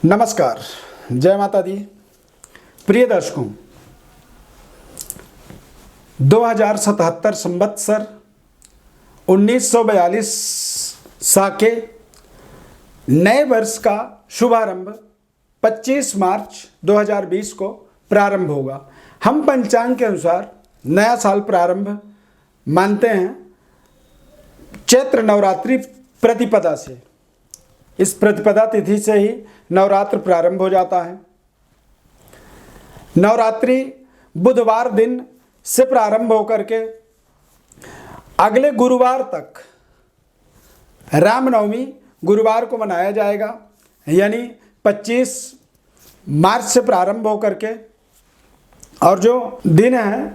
नमस्कार, जय माता दी। प्रिय दर्शकों, 2077 संवत्सर 1942 साके नए वर्ष का शुभारंभ 25 मार्च 2020 को प्रारंभ होगा। हम पंचांग के अनुसार नया साल प्रारंभ मानते हैं चैत्र नवरात्रि प्रतिपदा से। इस प्रतिपदा तिथि से ही नवरात्र प्रारंभ हो जाता है। नवरात्रि बुधवार दिन से प्रारंभ होकर के अगले गुरुवार तक रामनवमी गुरुवार को मनाया जाएगा, यानी 25 मार्च से प्रारंभ होकर के, और जो दिन है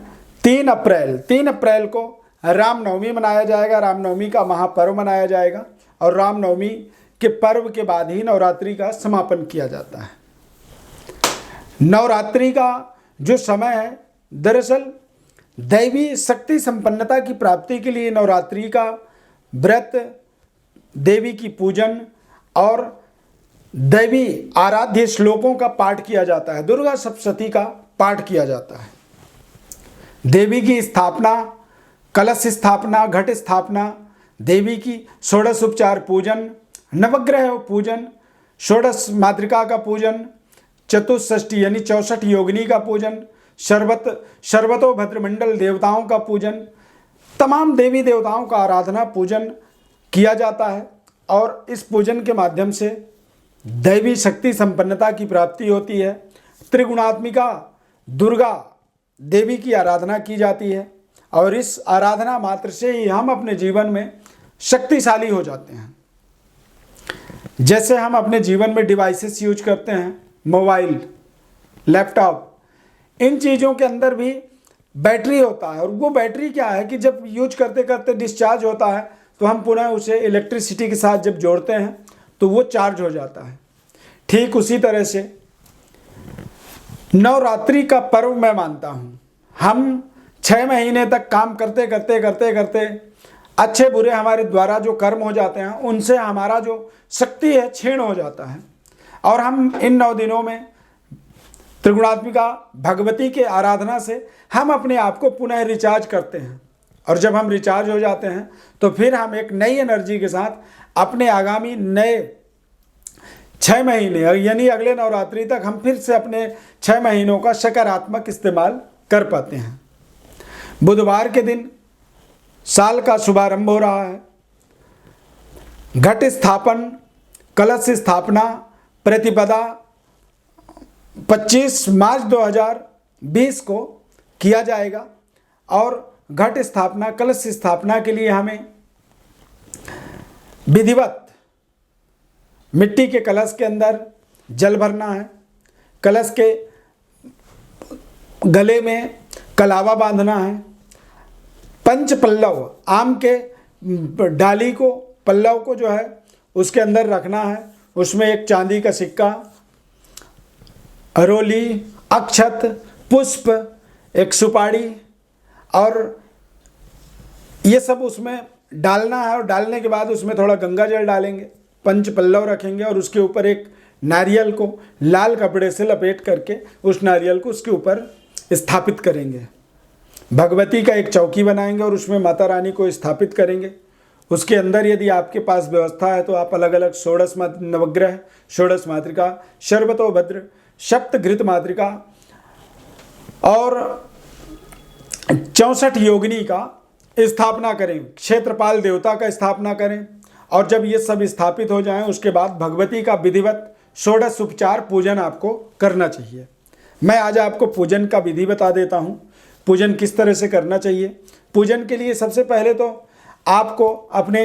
3 अप्रैल को रामनवमी मनाया जाएगा। रामनवमी का महापर्व मनाया जाएगा और रामनवमी के पर्व के बाद ही नवरात्रि का समापन किया जाता है। नवरात्रि का जो समय है, दरअसल दैवी शक्ति संपन्नता की प्राप्ति के लिए नवरात्रि का व्रत, देवी की पूजन और दैवी आराध्य श्लोकों का पाठ किया जाता है। दुर्गा सप्तशती का पाठ किया जाता है। देवी की स्थापना, कलश स्थापना, घट स्थापना, देवी की षोडश उपचार पूजन, नवग्रह पूजन, षोडश मातृका का पूजन, चतुष्षष्ठी यानी 64 योगिनी का पूजन, शर्वतो भद्रमंडल देवताओं का पूजन, तमाम देवी देवताओं का आराधना पूजन किया जाता है। और इस पूजन के माध्यम से दैवी शक्ति संपन्नता की प्राप्ति होती है। त्रिगुणात्मिका दुर्गा देवी की आराधना की जाती है और इस आराधना मात्र से ही हम अपने जीवन में शक्तिशाली हो जाते हैं। जैसे हम अपने जीवन में डिवाइसेस यूज करते हैं, मोबाइल, लैपटॉप, इन चीज़ों के अंदर भी बैटरी होता है और वो बैटरी क्या है कि जब यूज करते करते डिस्चार्ज होता है तो हम पुनः उसे इलेक्ट्रिसिटी के साथ जब जोड़ते हैं तो वो चार्ज हो जाता है। ठीक उसी तरह से नवरात्रि का पर्व मैं मानता हूँ। हम 6 महीने तक काम करते करते अच्छे बुरे हमारे द्वारा जो कर्म हो जाते हैं उनसे हमारा जो शक्ति है क्षीण हो जाता है और हम इन 9 दिनों में त्रिगुणात्मिका भगवती के आराधना से हम अपने आप को पुनः रिचार्ज करते हैं। और जब हम रिचार्ज हो जाते हैं तो फिर हम एक नई एनर्जी के साथ अपने आगामी नए 6 महीने यानी अगले नवरात्रि तक हम फिर से अपने 6 महीनों का सकारात्मक इस्तेमाल कर पाते हैं। बुधवार के दिन साल का शुभारंभ हो रहा है। घट स्थापन, कलश स्थापना, प्रतिपदा 25 मार्च 2020 को किया जाएगा और घट स्थापना, कलश स्थापना के लिए हमें विधिवत मिट्टी के कलश के अंदर जल भरना है। कलश के गले में कलावा बांधना है। पंच पल्लव, आम के डाली को, पल्लव को जो है उसके अंदर रखना है। उसमें एक चांदी का सिक्का, अरोली, अक्षत, पुष्प, एक सुपारी और ये सब उसमें डालना है। और डालने के बाद उसमें थोड़ा गंगा जल डालेंगे, पंच पल्लव रखेंगे और उसके ऊपर एक नारियल को लाल कपड़े से लपेट करके उस नारियल को उसके ऊपर स्थापित करेंगे। भगवती का एक चौकी बनाएंगे और उसमें माता रानी को स्थापित करेंगे। उसके अंदर यदि आपके पास व्यवस्था है तो आप अलग अलग षोडश नवग्रह, षोडश मातृका, शर्वतो भद्र, सप्त घृत मातृका और 64 योगिनी का स्थापना करें। क्षेत्रपाल देवता का स्थापना करें और जब ये सब स्थापित हो जाएं उसके बाद भगवती का विधिवत षोडश उपचार पूजन आपको करना चाहिए। मैं आज आपको पूजन का विधि बता देता हूँ। पूजन किस तरह से करना चाहिए। पूजन के लिए सबसे पहले तो आपको अपने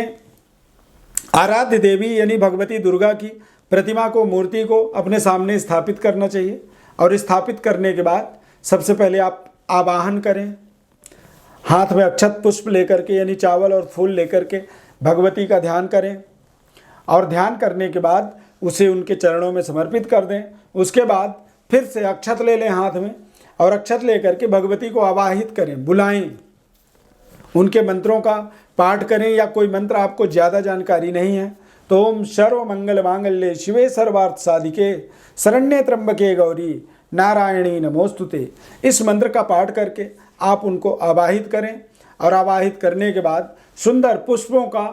आराध्य देवी यानी भगवती दुर्गा की प्रतिमा को, मूर्ति को अपने सामने स्थापित करना चाहिए और स्थापित करने के बाद सबसे पहले आप आवाहन करें। हाथ में अक्षत पुष्प लेकर के यानी चावल और फूल लेकर के भगवती का ध्यान करें और ध्यान करने के बाद उसे उनके चरणों में समर्पित कर दें। उसके बाद फिर से अक्षत ले लें हाथ में और अक्षत लेकर के भगवती को आवाहित करें, बुलाएं, उनके मंत्रों का पाठ करें। या कोई मंत्र आपको ज़्यादा जानकारी नहीं है तोम सर्व मंगल मांगल्ये शिवे सर्वार्थ साधिके शरण्ये त्र्यंबके गौरी नारायणी नमोस्तुते। इस मंत्र का पाठ करके आप उनको आवाहित करें और आवाहित करने के बाद सुंदर पुष्पों का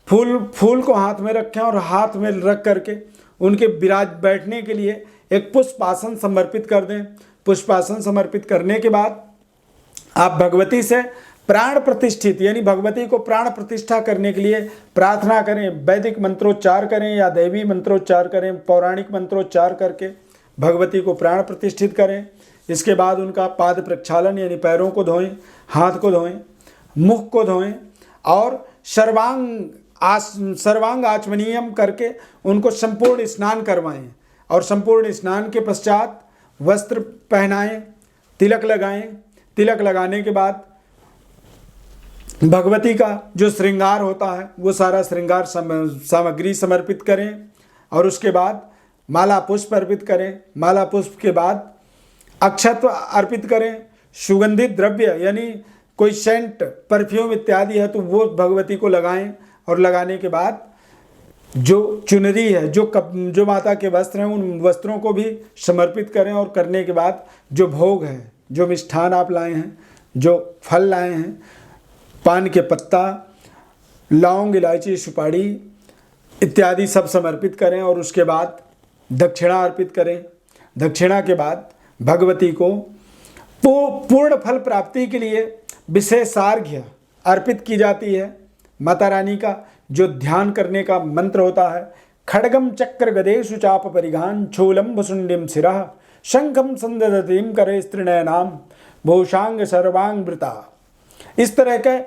फूल को हाथ में रखें और हाथ में रख करके उनके बैठने के लिए एक पुष्पासन समर्पित कर दें। पुष्पासन समर्पित करने के बाद आप भगवती से प्राण प्रतिष्ठित यानी भगवती को प्राण प्रतिष्ठा करने के लिए प्रार्थना करें। वैदिक मंत्रोच्चार करें या दैवी मंत्रोच्चार करें, पौराणिक मंत्रोच्चार करके भगवती को प्राण प्रतिष्ठित करें। इसके बाद उनका पाद प्रक्षालन यानी पैरों को धोएं, हाथ को धोएं, मुख को धोएं और सर्वांग आचमनीयम करके उनको संपूर्ण स्नान करवाएं और संपूर्ण स्नान के पश्चात वस्त्र पहनाएं, तिलक लगाएं। तिलक लगाने के बाद भगवती का जो श्रृंगार होता है वो सारा श्रृंगार सामग्री समर्पित करें और उसके बाद माला पुष्प अर्पित करें। माला पुष्प के बाद अक्षत अर्पित करें। सुगंधित द्रव्य यानी कोई सेंट, परफ्यूम इत्यादि है तो वो भगवती को लगाएं और लगाने के बाद जो चुनरी है, जो माता के वस्त्र हैं, उन वस्त्रों को भी समर्पित करें और करने के बाद जो भोग है, जो मिष्ठान आप लाए हैं, जो फल लाए हैं, पान के पत्ता, लौंग, इलायची, सुपारी इत्यादि सब समर्पित करें और उसके बाद दक्षिणा अर्पित करें। दक्षिणा के बाद भगवती को पूर्ण फल प्राप्ति के लिए विशेषार्घ्य अर्पित की जाती है। माता रानी का जो ध्यान करने का मंत्र होता है, खड्गम चक्र गदेषु चाप परिघान छूलम भुसुंडिम शिरः शंखम संदधतीम करे स्त्रिनयनाम भूषांग सर्वांगवृता। इस तरह के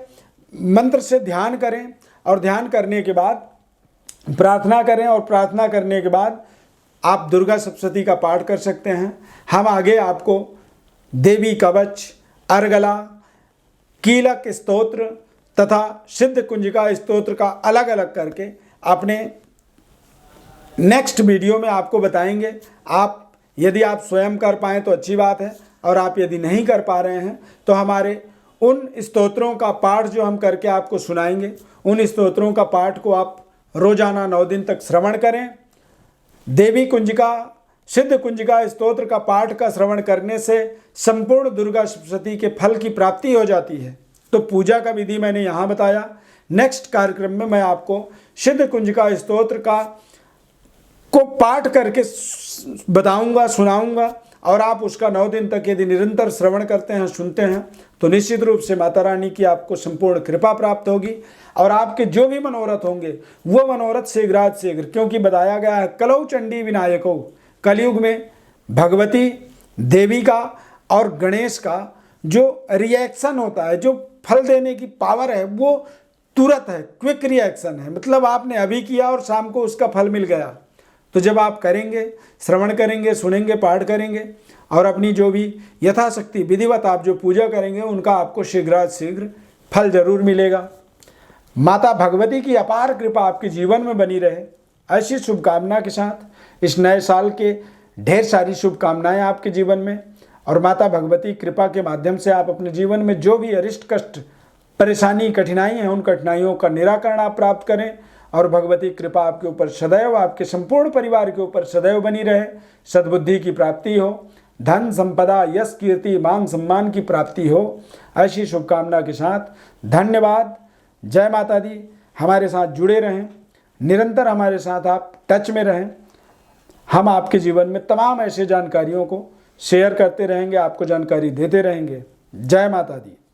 मंत्र से ध्यान करें और ध्यान करने के बाद प्रार्थना करें और प्रार्थना करने के बाद आप दुर्गा सप्तशती का पाठ कर सकते हैं। हम आगे आपको देवी कवच, अर्गला, कीलक स्तोत्र तथा सिद्ध कुंजिका स्तोत्र का अलग अलग करके अपने नेक्स्ट वीडियो में आपको बताएंगे। आप यदि आप स्वयं कर पाएँ तो अच्छी बात है और आप यदि नहीं कर पा रहे हैं तो हमारे उन स्तोत्रों का पाठ जो हम करके आपको सुनाएंगे, उन स्तोत्रों का पाठ को आप रोजाना 9 दिन तक श्रवण करें। देवी कुंजिका, सिद्ध कुंजिका स्तोत्र का पाठ का श्रवण करने से संपूर्ण दुर्गा सप्तशती के फल की प्राप्ति हो जाती है। तो पूजा का विधि मैंने यहाँ बताया। नेक्स्ट कार्यक्रम में मैं आपको सिद्ध कुंजिका स्तोत्र को पाठ करके बताऊंगा, सुनाऊंगा और आप उसका 9 दिन तक यदि निरंतर श्रवण करते हैं, सुनते हैं तो निश्चित रूप से माता रानी की आपको संपूर्ण कृपा प्राप्त होगी और आपके जो भी मनोरथ होंगे वो मनोरथ शीघ्रात शीघ्र, क्योंकि बताया गया है कलौ चंडी विनायको, कलयुग में भगवती देवी का और गणेश का जो रिएक्शन होता है, जो फल देने की पावर है वो तुरंत है, क्विक रिएक्शन है। मतलब आपने अभी किया और शाम को उसका फल मिल गया। तो जब आप करेंगे, श्रवण करेंगे, सुनेंगे, पाठ करेंगे और अपनी जो भी यथाशक्ति विधिवत आप जो पूजा करेंगे उनका आपको शीघ्रात शीघ्र फल जरूर मिलेगा। माता भगवती की अपार कृपा आपके जीवन में बनी रहे, ऐसी शुभकामना के साथ इस नए साल के ढेर सारी शुभकामनाएं आपके जीवन में। और माता भगवती कृपा के माध्यम से आप अपने जीवन में जो भी अरिष्ट कष्ट, परेशानी, कठिनाई हैं, उन कठिनाइयों का निराकरण आप प्राप्त करें और भगवती कृपा आपके ऊपर सदैव, आपके संपूर्ण परिवार के ऊपर सदैव बनी रहे। सद्बुद्धि की प्राप्ति हो, धन संपदा, यश, कीर्ति, मान सम्मान की प्राप्ति हो, ऐसी शुभकामना के साथ धन्यवाद। जय माता दी। हमारे साथ जुड़े रहें, निरंतर हमारे साथ आप टच में रहें। हम आपके जीवन में तमाम ऐसे जानकारियों को शेयर करते रहेंगे, आपको जानकारी देते रहेंगे। जय माता दी।